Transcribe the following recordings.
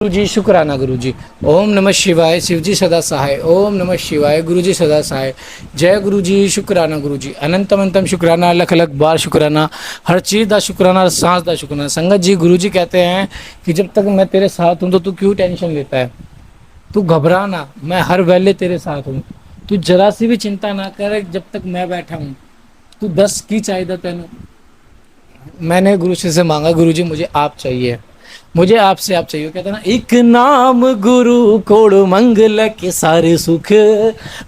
गुरु जी शुक्राना गुरु जी। ओम नमः शिवाय, शिव जी सदा सहाय। ओम नमः शिवाय, गुरु जी सदा सहाय। जय गुरु जी शुक्राना गुरु जी। अनंतम अंतम शुक्राना, लख लख बार शुक्राना, हर चीज़ दा शुक्राना, हर सांस दा शुक्राना। संगत जी, गुरु जी कहते हैं कि जब तक मैं तेरे साथ हूँ तो तू क्यों टेंशन लेता है। तू घबरा ना, मैं हर वेले तेरे साथ हूँ। तू जरा सी भी चिंता ना कर, जब तक मैं बैठा हूँ। तू दस की चाहिए तेन। मैंने गुरु से मांगा, गुरु जी मुझे आप चाहिए, मुझे आपसे आप चाहिए। कहते ना, एक नाम गुरु कोड़ मंगल के सारे सुख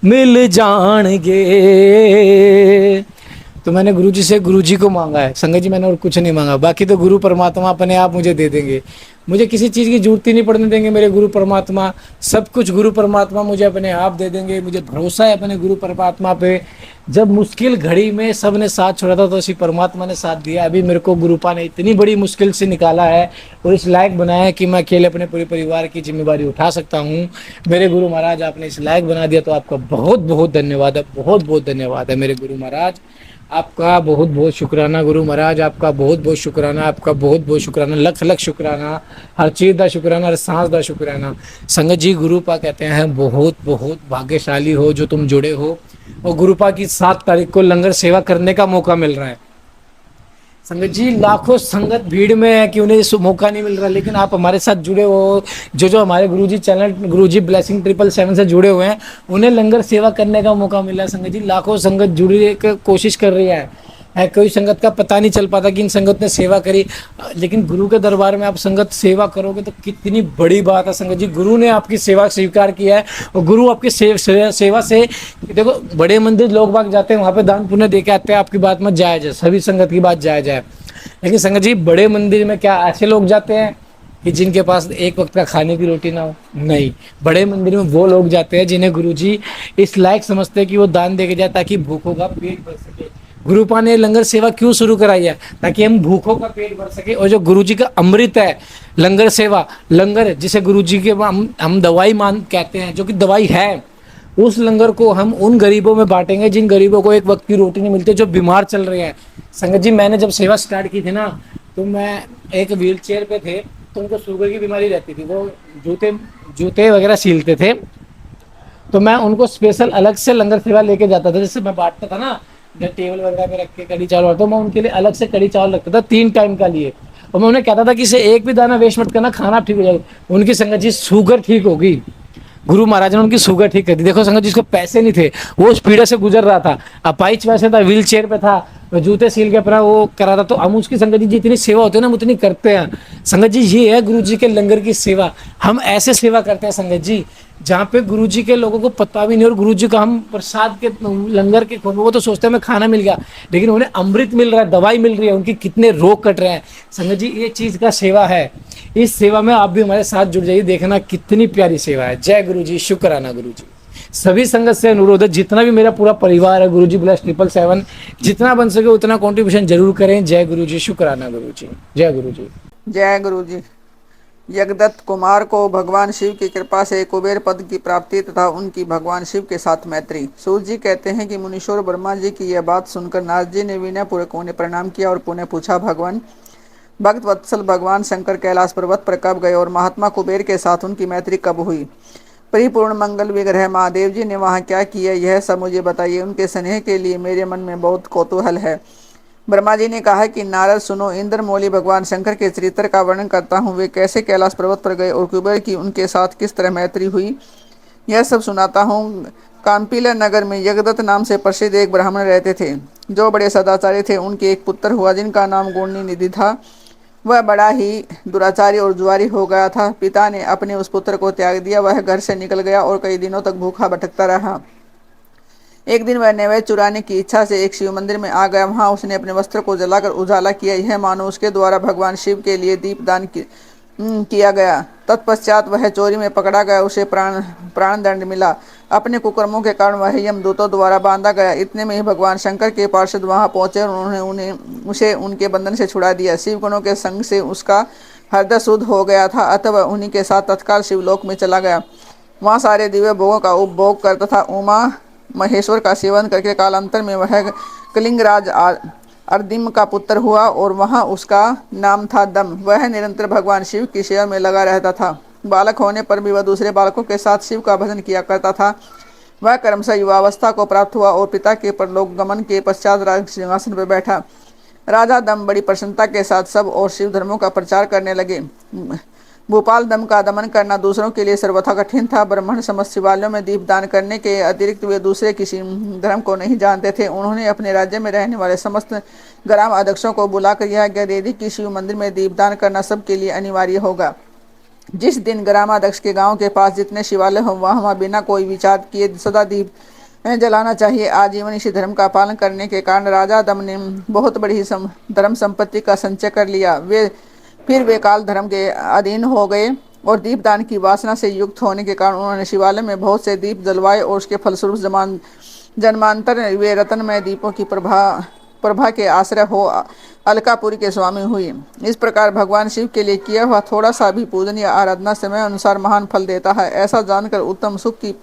मिल जाएंगे। तो मैंने गुरु जी से गुरु जी को मांगा है संगत जी, मैंने और कुछ नहीं मांगा। बाकी तो गुरु परमात्मा अपने आप मुझे दे देंगे। मुझे किसी चीज़ की जरूरत ही नहीं पड़ने देंगे मेरे गुरु परमात्मा। सब कुछ गुरु परमात्मा मुझे अपने आप दे देंगे। मुझे भरोसा है अपने गुरु परमात्मा पे। जब मुश्किल घड़ी में सब ने साथ छोड़ा था तो उसी परमात्मा ने साथ दिया। अभी मेरे को गुरुपा ने इतनी बड़ी मुश्किल से निकाला है और इस लायक बनाया है कि मैं अकेले अपने पूरे परिवार की जिम्मेवारी उठा सकता हूँ। मेरे गुरु महाराज, आपने इस लायक बना दिया, तो आपका बहुत बहुत धन्यवाद है, बहुत बहुत धन्यवाद है मेरे गुरु महाराज। आपका बहुत बहुत शुक्राना गुरु महाराज, आपका बहुत बहुत शुक्राना, आपका बहुत बहुत शुक्राना, लख लख शुक्राना, हर चीज़ का शुक्राना, हर सांस का शुक्राना। संगत जी, गुरुपा कहते हैं बहुत बहुत भाग्यशाली हो जो तुम जुड़े हो। और गुरुपा की 7 तारीख को लंगर सेवा करने का मौका मिल रहा है। संगत जी, लाखों संगत भीड़ में है कि उन्हें इस मौका नहीं मिल रहा, लेकिन आप हमारे साथ जुड़े हो। जो जो हमारे गुरुजी चैनल गुरुजी ब्लेसिंग 777 से जुड़े हुए हैं, उन्हें लंगर सेवा करने का मौका मिला है। संगत जी, लाखों संगत जुड़ी कोशिश कर रही है। कोई संगत का पता नहीं चल पाता कि इन संगत ने सेवा करी, लेकिन गुरु के दरबार में आप संगत सेवा करोगे तो कितनी बड़ी बात है। संगत जी, गुरु ने आपकी सेवा स्वीकार किया है और गुरु आपकी सेवा से, देखो बड़े मंदिर लोग बाग जाते हैं, वहाँ पे दान पुण्य दे के आते हैं। आपकी बात मत जायज है, सभी संगत की बात जायज है। लेकिन संगत जी, बड़े मंदिर में क्या ऐसे लोग जाते हैं कि जिनके पास एक वक्त का खाने की रोटी ना हो? नहीं, बड़े मंदिर में वो लोग जाते हैं जिन्हें गुरुजी इस लायक समझते हैं कि वो दान दे के जाए ताकि भूखों का पेट भर सके। गुरुपा ने लंगर सेवा क्यों शुरू कराई है? ताकि हम भूखों का पेट भर सके। और जो गुरुजी का अमृत है लंगर सेवा, लंगर जिसे गुरुजी के हम दवाई मान कहते हैं, जो कि दवाई है, उस लंगर को हम उन गरीबों में बांटेंगे जिन गरीबों को एक वक्त की रोटी नहीं मिलती, जो बीमार चल रहे हैं। संगत जी, मैंने जब सेवा स्टार्ट की थी ना, तो मैं एक व्हील चेयर पे थे, तो उनको शुगर की बीमारी रहती थी। वो जूते जूते वगैरह सीलते थे, तो मैं उनको स्पेशल अलग से लंगर सेवा लेके जाता था। जैसे मैं बांटता था ना, जब टेबल वगैरह पे रख के कड़ी चावल, तो मैं उनके लिए अलग से कड़ी चावल रखता था 3 टाइम का लिए। और मैं उन्हें कहता था कि इसे एक भी दाना वेस्ट मत करना, खाना ठीक हो जाएगा। उनकी संगत जी शुगर ठीक होगी, गुरु महाराज ने उनकी शुगर ठीक कर दी। देखो संगत, जिसको पैसे नहीं थे वो उस पीड़ा से गुजर रहा था, अपाइच वैसे था, व्हील चेयर पे था, जूते सील के अपना वो करा था। तो हम उसकी संगत जी जितनी सेवा होती है ना, हम उतनी करते हैं। संगत जी, ये है गुरु जी के लंगर की सेवा। हम ऐसे सेवा करते हैं संगत जी, जहाँ पे गुरु जी के लोगों को पता भी नहीं, और गुरु जी का हम प्रसाद के लंगर के वो तो सोचते हैं हमें खाना मिल गया, लेकिन उन्हें अमृत मिल रहा है, दवाई मिल रही है, उनकी कितने रोग कट रहे हैं। संगत जी, ये चीज़ का सेवा है। इस सेवा में आप भी हमारे साथ जुड़ जाइए, देखना कितनी प्यारी सेवा है। जय गुरु जी, शुक्राना गुरु जी। सभी संगत से अनुरोध है, जितना भी मेरा पूरा परिवार है, गुरु जी ब्लेस 777, जितना बन सके उतना कंट्रीब्यूशन जरूर करें। जय गुरु जी, शुक्राना गुरु जी। जय गुरु जी। जय गुरु जी। यज्ञदत्त कुमार को भगवान शिव की कृपा से कुबेर पद की प्राप्ति तथा उनकी भगवान शिव के साथ मैत्री। सूत जी कहते हैं कि मुनीश्वर ब्रह्मा जी की यह बात सुनकर नारद जी ने विनय पूर्वक उन्हें प्रणाम किया और पुनः पूछा, भगवान भक्त वत्सल भगवान शंकर कैलाश पर्वत पर कब गए और महात्मा कुबेर के साथ उनकी मैत्री कब हुई? परिपूर्ण मंगल विग्रह महादेव जी ने वहाँ क्या किया, यह सब मुझे बताइए। उनके स्नेह के लिए मेरे मन में बहुत कौतूहल है। ब्रह्मा जी ने कहा कि नारद सुनो, इंद्र मौली भगवान शंकर के चरित्र का वर्णन करता हूँ। वे कैसे कैलाश पर्वत पर गए और कुबेर की उनके साथ किस तरह मैत्री हुई, यह सब सुनाता हूँ। काम्पिला नगर में यज्ञदत्त नाम से प्रसिद्ध एक ब्राह्मण रहते थे, जो बड़े सदाचारी थे। उनके एक पुत्र हुआ जिनका नाम गुणी निधि था। वह बड़ा ही दुराचारी और जुआरी हो गया था। पिता ने अपने उस पुत्र को त्याग दिया। वह घर से निकल गया और कई दिनों तक भूखा भटकता रहा। एक दिन वह नैवेद्य चुराने की इच्छा से एक शिव मंदिर में आ गया। वहां उसने अपने वस्त्र को जलाकर उजाला किया, यह मानो उसके द्वारा भगवान शिव के लिए दीपदान किया गया। तत्पश्चात वह चोरी में पकड़ा गया, उसे प्राण दंड मिला। अपने कुकर्मों के कारण वह यमदूतों द्वारा बांधा गया। इतने में ही भगवान शंकर के पार्षद वहां पहुंचे और उन्होंने उसे उनके बंधन से छुड़ा दिया। शिव गुणों के संग से उसका हृदय शुद्ध हो गया था, अतः वह उन्हीं के साथ तत्काल शिवलोक में चला गया। वहाँ सारे दिव्य भोगों का उपभोग करता था। उमा महेश्वर का सेवन करके कालांतर में वह कलिंगराज अर्दिम का पुत्र हुआ और वहाँ उसका नाम था दम। वह निरंतर भगवान शिव की सेवा में लगा रहता था। बालक होने पर भी वह दूसरे बालकों के साथ शिव का भजन किया करता था। वह क्रमशः युवावस्था को प्राप्त हुआ और पिता के परलोक गमन के पश्चात राज सिंहासन पर बैठा। राजा दम बड़ी प्रसन्नता के साथ सब और शिव धर्मों का प्रचार करने लगे। भोपाल दम का दमन करना दूसरों के लिए सर्वथा कठिन था। ब्राह्मण समस्त शिवालयों में दीपदान करने के अतिरिक्त वे दूसरे किसी धर्म को नहीं जानते थे। उन्होंने अपने राज्य में रहने वाले समस्त ग्राम अध्यक्षों को बुलाकर यह आज्ञा दे दी कि शिव मंदिर में दीपदान करना सबके लिए अनिवार्य होगा। जिस दिन ग्रामाध्यक्ष के गांव के पास जितने शिवालय हो वहाँ बिना कोई विचार किए सदा दीप जलाना चाहिए। आजीवन इसी धर्म का पालन करने के कारण राजा दम ने बहुत बड़ी धर्म संपत्ति का संचय कर लिया। फिर वे काल धर्म के अधीन हो गए और दीपदान की वासना से युक्त होने के कारण उन्होंने शिवालय में बहुत से दीप जलवाए और उसके फलस्वरूप जन्मांतर वे रत्नमय दीपों की प्रभा के आश्रय हो अलकापुरी के स्वामी हुई। इस प्रकार भगवान शिव के लिए किया हुआ थोड़ा सा भी पूजन या आराधना समय अनुसार महान फल देता है। ऐसा जानकर उत्तम सुख की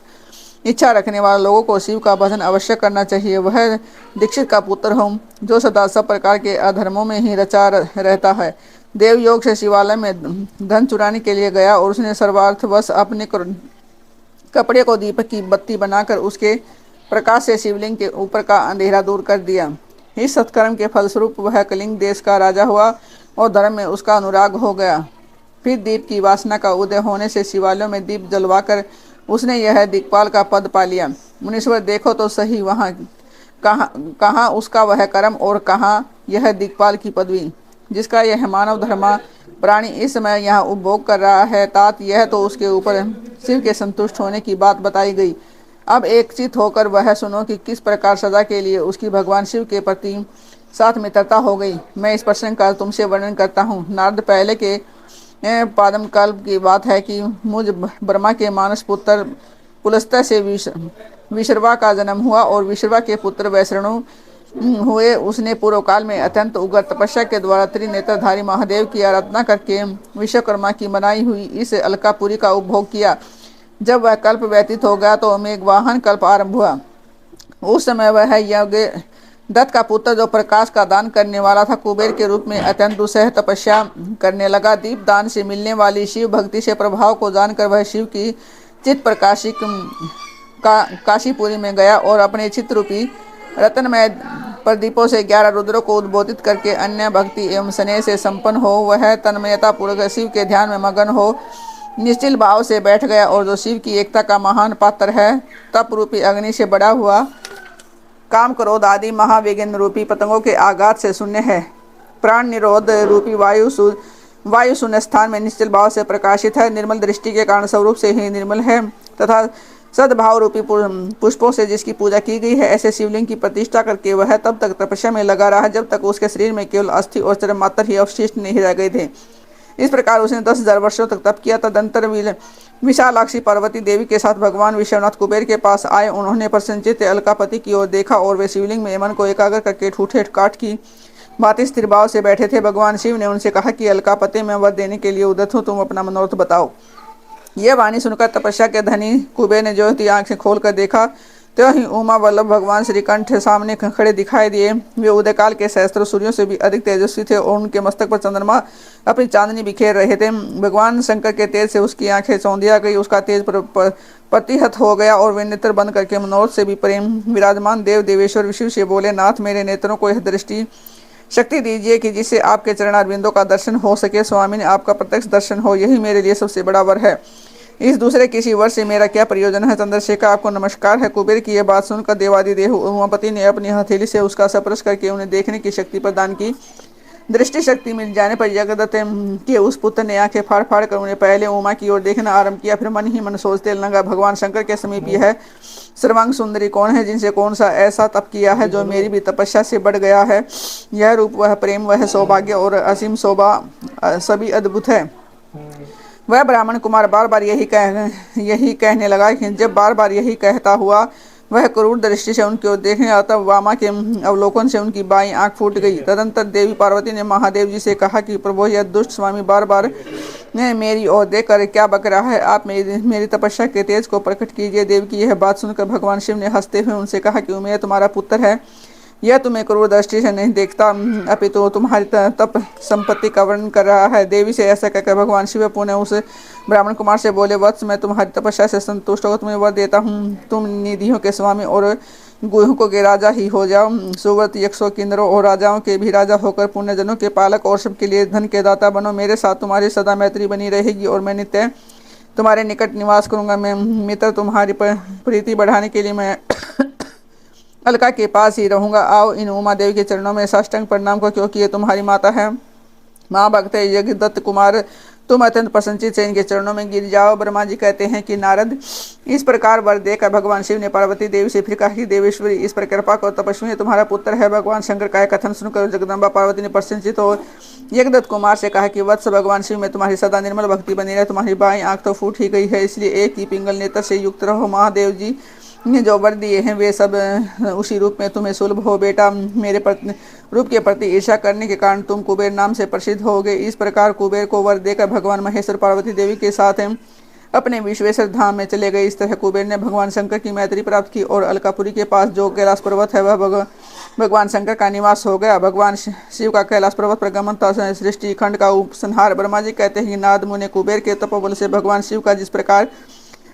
इच्छा रखने वाले लोगों को शिव का भजन अवश्य करना चाहिए। वह दीक्षित का पुत्र हूँ जो सदा सब प्रकार के अधर्मों में ही रचा रहता है। देवयोग से शिवालय में धन चुराने के लिए गया और उसने सर्वार्थवश अपने कपड़े को दीपक की बत्ती बनाकर उसके प्रकाश से शिवलिंग के ऊपर का अंधेरा दूर कर दिया। इस सत्कर्म के फलस्वरूप वह कलिंग देश का राजा हुआ और धर्म में उसका अनुराग हो गया। फिर दीप की वासना का उदय होने से शिवालयों में दीप जलवाकर उसने यह दिक्पाल का पद पा लिया। मुनीश्वर देखो तो सही, वहाँ कहाँ उसका वह कर्म और कहाँ यह दिक्पाल की पदवी जिसका यह मानव धर्मा प्राणी इस समय यहाँ उपभोग कर रहा है। तात यह तो उसके ऊपर शिव के संतुष्ट होने की बात बताई गई। अब एक चित होकर वह सुनो कि किस प्रकार सदा के लिए उसकी भगवान शिव के प्रति साथ मित्रता हो गई। मैं इस प्रसंग का तुमसे वर्णन करता हूँ। नारद पहले के पादम काल की बात है कि मुझ ब्रह्मा के मानस पुत्र पुलस्त्य से विश्रवा का जन्म हुआ और विश्रवा के पुत्र वैष्णु हुए। उसने पूर्व काल में अत्यंत उग्र तपस्या के द्वारा त्रिनेत्रधारी महादेव की आराधना करके विश्वकर्मा की बनाई हुई इस अलकापुरी का उपभोग किया। जब वह कल्प व्यतीत हो गया तो मेघवाहन कल्प आरंभ हुआ। उस समय वह यज्ञ दत्त का पुत्र जो प्रकाश का दान करने वाला था कुबेर के रूप में अत्यंत दुसह तपस्या करने लगा। दीप दान से मिलने वाली शिव भक्ति से प्रभाव को जानकर वह शिव की चित्त प्रकाशिक काशीपुरी में गया और अपने चित्त रूपी रत्नमय प्रदीपों से 11 रुद्रों को उद्बोधित करके अन्य भक्ति एवं स्नेह से संपन्न हो वह तन्मयता पूर्वक शिव के ध्यान में मगन हो निश्चिल भाव से बैठ गया और जो शिव की एकता का महान पात्र है तप रूपी अग्नि से बड़ा हुआ काम क्रोध आदि महाविघ्न रूपी पतंगों के आघात से शून्य है। प्राण निरोध रूपी वायु शून्य स्थान में निश्चल भाव से प्रकाशित है। निर्मल दृष्टि के कारण स्वरूप से ही निर्मल है तथा सद्भाव रूपी पुष्पों से जिसकी पूजा की गई है। ऐसे शिवलिंग की प्रतिष्ठा करके वह तब तक तपस्या में लगा रहा जब तक उसके शरीर में केवल अस्थि और चर्म मात्र ही अवशिष्ट नहीं रह गए थे। इस प्रकार उसने 10,000 वर्षों तक तप किया। तदंतर विशालाक्षी पार्वती देवी के साथ भगवान विश्वनाथ कुबेर के पास आए। उन्होंने प्रसन्नचित्त अलकापति की ओर देखा और वे शिवलिंग में मन को एकाग्र करके ठूठे काठ की भांति स्थिर भाव से बैठे थे। भगवान शिव ने उनसे कहा कि अलकापति मैं वर देने के लिए उद्यत हूँ, तुम अपना मनोरथ बताओ। यह वाणी सुनकर तपस्या के धनी कुबेर ने जो आंखें खोलकर देखा तो ही उमा वल्लभ भगवान श्रीकंठ सामने खड़े दिखाई दिए। वे उदयकाल के सहस्त्रों सूर्यों से भी अधिक तेजस्वी थे और उनके मस्तक पर चंद्रमा अपनी चांदनी बिखेर रहे थे। भगवान शंकर के तेज से उसकी आंखें चौंधिया गई, उसका तेज प्रतिहत हो गया और वे नेत्र बंद करके मनोरथ से भी प्रेम विराजमान देव देवेश्वर शिव से बोले, नाथ मेरे नेत्रों को यह दृष्टि शक्ति दीजिए कि जिससे आपके चरणारविंदों का दर्शन हो सके। स्वामी ने आपका प्रत्यक्ष दर्शन हो, यही मेरे लिए सबसे बड़ा वर है। इस दूसरे किसी वर से मेरा क्या प्रयोजन है। चंद्रशेखर आपको नमस्कार है। कुबेर की यह बात सुनकर देवादिदेव उमापति ने अपनी हथेली से उसका स्पर्श करके उन्हें देखने की शक्ति प्रदान की। दृष्टि शक्ति मिल जाने पर यज्ञदत्त के उस पुत्र ने आंखें फाड़ फाड़ कर उन्हें पहले उमा की ओर देखना आरंभ किया। फिर मन ही मन सोचते लगा, भगवान शंकर के समीप यह है सर्वांग सुंदरी कौन है जिनसे कौन सा ऐसा तप किया है जो मेरी भी तपस्या से बढ़ गया है। यह रूप, वह प्रेम, वह सौभाग्य और असीम शोभा सभी अद्भुत है। वह ब्राह्मण कुमार बार बार यही कहने लगा कि जब बार बार यही कहता हुआ वह क्रूर दृष्टि से उनकी ओर देखने लगा तब वामा के अवलोकन से उनकी बाईं आंख फूट गई। तदंतर देवी पार्वती ने महादेव जी से कहा कि प्रभु यह दुष्ट स्वामी बार बार मेरी ओर देखकर क्या बक रहा है, आप मेरी तपस्या के तेज को प्रकट कीजिए। देव की यह बात सुनकर भगवान शिव ने हंसते हुए उनसे कहा कि उमेर तुम्हारा पुत्र है, यह तुम्हें क्रूर दृष्टि से नहीं देखता, अपितु तुम्हारी तप संपत्ति का वर्णन कर रहा है। देवी से ऐसा कहकर भगवान शिव पुनः उस ब्राह्मण कुमार से बोले, वत्स मैं तुम्हारी तपस्या से संतुष्ट होकर तुम्हें वर देता हूँ, तुम निधियों के स्वामी और गुहों के राजा ही हो जाओ। सुव्रत यक्षों किन्नरों और राजाओं के भी राजा होकर पुण्यजनों के पालक और सबके लिए धन के दाता बनो। मेरे साथ तुम्हारी सदा मैत्री बनी रहेगी और मैं नित्य तुम्हारे निकट निवास करूंगा। मैं मित्र, तुम्हारी प्रीति बढ़ाने के लिए मैं अलका के पास ही रहूंगा। आओ इन उमा देवी के चरणों में साष्टांग प्रणाम को, क्योंकि ये तुम्हारी माता है। माँ भक्त यज्ञदत्त कुमार, तुम अत्यंत प्रसन्नचित से इनके चरणों में गिर जाओ। ब्रह्मा जी कहते हैं कि नारद, इस प्रकार वर देकर भगवान शिव ने पार्वती देवी से फिर कहा कि देवेश्वरी, इस पर कृपा करो, तपस्वी तुम्हारा पुत्र है। भगवान शंकर का कथन सुनकर जगदम्बा पार्वती ने प्रसन्नचित हो यज्ञदत्त कुमार से कहा कि वत्स, भगवान शिव में तुम्हारी सदा निर्मल भक्ति बनी रहे। तुम्हारी बाईं आंख तो फूट ही गई है, इसलिए एक ही पिंगल नेत्र से युक्त रहो। महादेव जी ने जो वर दिए हैं वे सब उसी रूप में तुम्हें सुलभ हो। बेटा, मेरे रूप के प्रति ईर्ष्या करने के कारण तुम कुबेर नाम से प्रसिद्ध होगे। इस प्रकार कुबेर को वर देकर भगवान महेश्वर पार्वती देवी के साथ अपने विश्वेश्वर धाम में चले गए। इस तरह कुबेर ने भगवान शंकर की मैत्री प्राप्त की और अलकापुरी के पास जो कैलाश पर्वत है वह भगवान शंकर का निवास हो गया। भगवान शिव का कैलाश पर्वत पर गमन था सृष्टि खंड का उपसंहार। ब्रह्मा जी कहते हैं कि नारद मुनि कुबेर के तपोबल से भगवान शिव का जिस प्रकार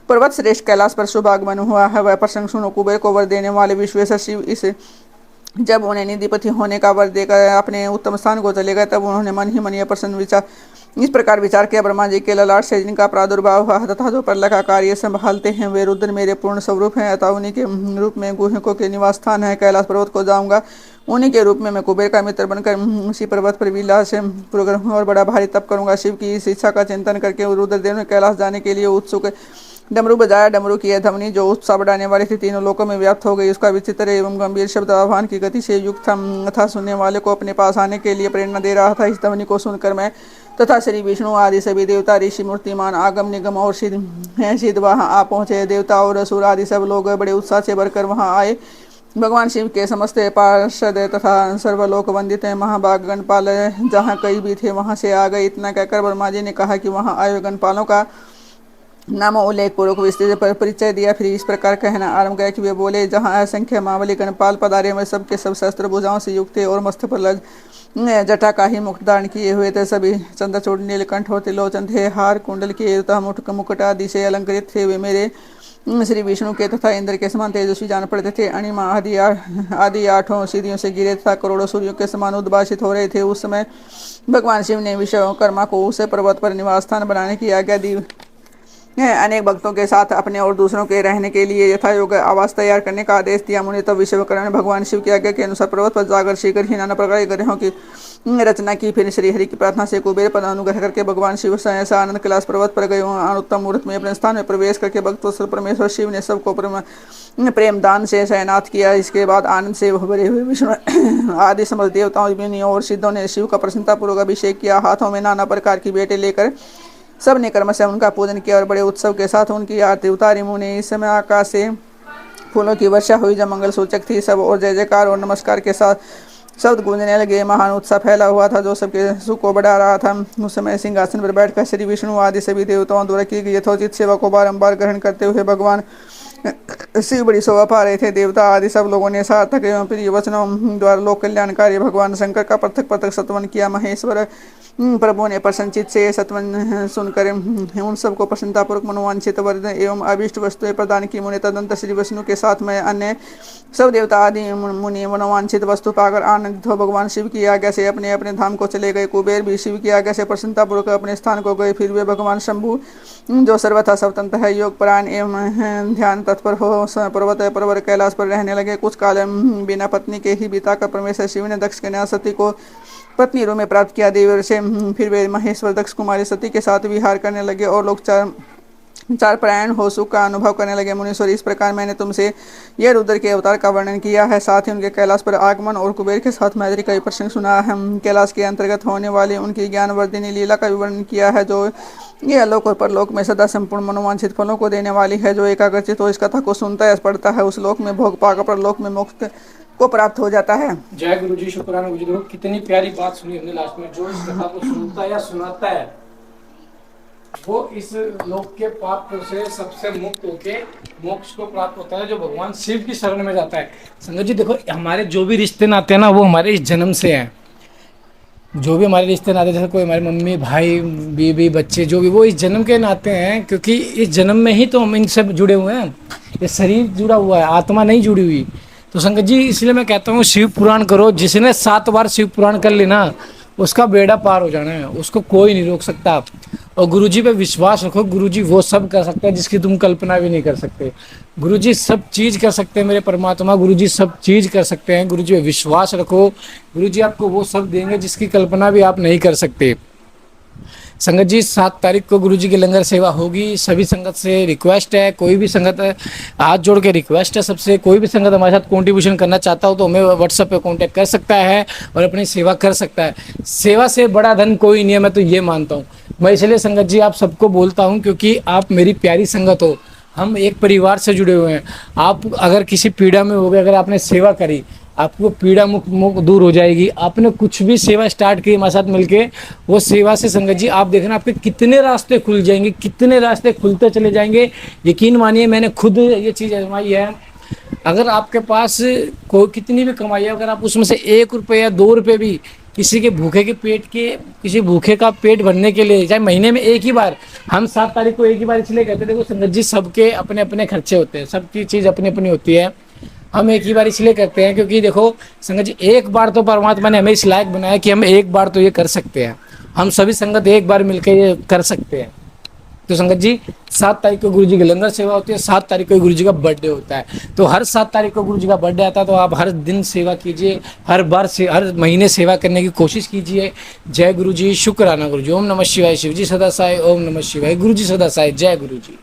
पर्वत श्रेष्ठ कैलाश पर शुभ आगमन हुआ है, वह प्रसंग सुनो। कुबेर को वर देने वाले विश्वेश्वर शिव इस जब उन्हें निधिपति होने का वर देकर अपने उत्तम स्थान को चले गए, तब उन्होंने मन ही मन यह प्रसन्न इस प्रकार विचार किया, ब्रह्मा जी के ललाट से जिनका प्रादुर्भाव हुआ तथा जो प्रलय का कार्य संभालते हैं वे रुद्र मेरे पूर्ण स्वरूप हैं, अतः उन्हीं के रूप में गुहिकों के निवास स्थान है कैलाश पर्वत को जाऊंगा। उन्हीं के रूप में मैं कुबेर का मित्र बनकर उसी पर्वत पर विलास पूर्वक और बड़ा भारी तप करूंगा। शिव की इस इच्छा का चिंतन करके रुद्रदेव ने कैलाश जाने के लिए उत्सुक डमरू बजाया। डमरू की यह ध्वनि जो उत्साह बढ़ाने वाली थी तीनों लोकों में व्याप्त हो गई। उसका विचित्र एवं गंभीर शब्द आह्वान की गति से युक्त था, सुनने वाले को अपने पास आने के लिए प्रेरणा दे रहा था। इस ध्वनि को सुनकर मैं तथा श्री विष्णु आदि सभी देवता, ऋषि, मूर्तिमान, आगम निगम और सिद्ध वहाँ आ पहुँचे। देवता और असुर आदि सब लोग बड़े उत्साह से भरकर वहाँ आए। भगवान शिव के समस्त पार्षद तथा सर्वलोक वंदित महाभाग गणपाल जहाँ कहीं भी थे वहाँ से आ गए। इतना कहकर ब्रह्मा जी ने कहा कि वहाँ आए गणपालों का नाम उल्लेख पूर्वक विस्तृत पर परिचय दिया। फिर इस प्रकार कहना आरंभ किया कि वे बोले, जहाँ असंख्य महाबली गणपाल पधारे में सबके सब शस्त्र भुजाओं से युक्त थे और मस्त पर लग जटा का ही मुक्त धारण किए हुए थे। सभी चंद्रचूड़, नीलकंठ और त्रिलोचन थे। हार कुंडल के तथा मुकुट आदि से अलंकृत थे। वे मेरे श्री विष्णु के तथा इंद्र के समान तेजस्वी जान पड़ते थे। अणिमा आदि आठों सीढ़ियों से गिरे तथा करोड़ों सूर्यों के समान उद्भाषित हो रहे थे। उस समय भगवान शिव ने विश्वकर्मा को उस पर्वत पर निवास स्थान बनाने की आज्ञा दी। अनेक भक्तों के साथ अपने और दूसरों के रहने के लिए यथायोग्य आवास तैयार करने का आदेश दिया। मुनि तब विश्वकर्मा ने भगवान शिव की आज्ञा के अनुसार पर्वत पर जाकर शीघ्र ही नाना प्रकार के ग्रहों की रचना की। फिर श्री हरि की प्रार्थना से कुबेर पर अनुग्रह करके भगवान शिव सहसा आनंद कैलाश पर्वत पर गए। उत्तम मुहूर्त में अपने स्थान में प्रवेश करके भक्त परमेश्वर शिव ने सबको प्रेम दान से शयनाथ किया। इसके बाद आनंद से भरे हुए विष्णु आदि समस्त देवताओं और सिद्धों ने शिव का प्रसन्नतापूर्वक अभिषेक किया। हाथों में नाना प्रकार की बेटे लेकर सब ने क्रम से उनका पूजन किया और बड़े उत्सव के साथ उनकी आरती उतारी। मुनि इस समय आकाश से फूलों की वर्षा हुई जो मंगल सूचक थी। सब और जय जयकार और नमस्कार के साथ शब्द गूंजने लगे। महान उत्साह फैला हुआ था जो सबके सुख को बढ़ा रहा था। उस समय सिंहासन पर बैठकर श्री विष्णु आदि सभी देवताओं द्वारा की गई यथोचित सेवा को बारंबार ग्रहण करते हुए भगवान शिव बड़ी शोभा पा रहे थे। देवता आदि सब लोगों ने सार्थक एवं प्रिय वचनों द्वारा लोक कल्याणकारी भगवान शंकर का पृथक पृथक सत्वन किया। महेश्वर प्रभु ने प्रसन्नचित से सत्वन सुनकर उन सबको प्रसन्नतापूर्वक मनोवांछित वर एवं अभिष्ट वस्तुएं प्रदान की। मुनि तदंतर श्री विष्णु के साथ में अन्य सब देवता आदि मुनि मनोवांछित वस्तु पाकर आनंदित हो भगवान शिव की आज्ञा से अपने अपने धाम को चले गए। कुबेर भी शिव की आज्ञा से प्रसन्नतापूर्वक अपने स्थान को गए। फिर वे भगवान शंभु जो सर्वथा स्वतंत्र है, योग प्राण एवं ध्यान तत्पर हो पर्वत पर्वत कैलाश पर रहने लगे। कुछ काल बिना पत्नी के ही बिताकर परमेश्वर शिव ने दक्ष कन्या सती को पत्नी रूप में प्राप्त किया। देवर से फिर वे महेश्वर दक्ष कुमारी सती के साथ विहार करने लगे और लोग चार प्रायण हो सुख का अनुभव करने लगे। मुनीश्वर, इस प्रकार मैंने तुमसे यह रुद्र के अवतार का वर्णन किया है, साथ ही उनके कैलाश पर आगमन और कुबेर के साथ मैत्री का प्रसंग सुना है। कैलाश के अंतर्गत होने वाली उनकी ज्ञानवर्धिनी लीला का विवरण किया है जो ये आलोक और परलोक में सदा संपूर्ण मनोवांछित फलों को देने वाली है। जो एकाग्रचित हो इस कथा को सुनता है पढ़ता है उस लोक में भोग पाकर परलोक में मोक्ष को प्राप्त हो जाता है। जय गुरु जी, शुक्राना गुरु जी। देखो कितनी प्यारी बात सुनी हमने लास्ट में। जो इस कथा को सुनता है या सुनाता है वो इस लोक के पाप से सबसे मुक्त होके मोक्ष को प्राप्त होता है, जो भगवान शिव की शरण में जाता है। संगत जी देखो, हमारे जो भी रिश्ते नाते हैं ना, वो हमारे इस जन्म से हैं। जो भी हमारे रिश्ते नाते, जैसे कोई हमारे मम्मी भाई बीवी बच्चे जो भी, वो इस जन्म के नाते हैं, क्योंकि इस जन्म में ही तो हम इनसे जुड़े हुए हैं। ये शरीर जुड़ा हुआ है, आत्मा नहीं जुड़ी हुई। तो संगत जी इसलिए मैं कहता हूँ शिव पुराण करो। जिसने 7 बार शिव पुराण कर लेना, उसका बेड़ा पार हो जाना है, उसको कोई नहीं रोक सकता। और गुरुजी पे विश्वास रखो, गुरुजी वो सब कर सकते हैं जिसकी तुम कल्पना भी नहीं कर सकते। गुरुजी सब चीज़ कर सकते हैं, मेरे परमात्मा गुरुजी सब चीज़ कर सकते हैं। गुरुजी पे विश्वास रखो, गुरुजी आपको वो सब देंगे जिसकी कल्पना भी आप नहीं कर सकते। संगत जी 7 तारीख को गुरुजी की लंगर सेवा होगी। सभी संगत से रिक्वेस्ट है, कोई भी संगत हाथ जोड़ के रिक्वेस्ट है सबसे, कोई भी संगत हमारे साथ कंट्रीब्यूशन करना चाहता हो तो हमें व्हाट्सएप पे कांटेक्ट कर सकता है और अपनी सेवा कर सकता है। सेवा से बड़ा धन कोई नहीं है, मैं तो ये मानता हूँ। मैं इसलिए संगत जी आप सबको बोलता हूँ क्योंकि आप मेरी प्यारी संगत हो, हम एक परिवार से जुड़े हुए हैं। आप अगर किसी पीड़ा में हो गए, अगर आपने सेवा करी, आपको पीड़ा मुक्त दूर हो जाएगी। आपने कुछ भी सेवा स्टार्ट की हमारे साथ मिलके, वो सेवा से संगत जी आप देखना आपके कितने रास्ते खुल जाएंगे, कितने रास्ते खुलते चले जाएंगे। यकीन मानिए, मैंने खुद ये चीज़ आजमाई है। अगर आपके पास कोई कितनी भी कमाई है, अगर आप उसमें से 1 रुपये या 2 रुपये भी किसी के भूखे के पेट के, किसी भूखे का पेट भरने के लिए, चाहे महीने में एक ही बार, हम 7 तारीख को एक ही बार इसलिए कहते हैं, देखो संगत जी सबके अपने अपने खर्चे होते हैं, सबकी चीज़ अपनी अपनी होती है। हम एक ही बार इसलिए करते हैं क्योंकि देखो संगत जी, एक बार तो परमात्मा ने हमें इस लायक बनाया कि हम एक बार तो ये कर सकते हैं। हम सभी संगत एक बार मिलकर ये कर सकते हैं। तो संगत जी 7 तारीख को गुरुजी की लंगर सेवा होती है, 7 तारीख को गुरुजी का बर्थडे होता है। तो हर 7 तारीख को गुरुजी का बर्थडे आता है, तो आप हर दिन सेवा कीजिए, हर बार से हर महीने सेवा करने की कोशिश कीजिए। जय गुरुजी, शुक्राना गुरुजी। ओम नमः शिवाय। शिवजी सदा साई। ओम नमः शिवाय। गुरुजी सदा साई। जय गुरुजी।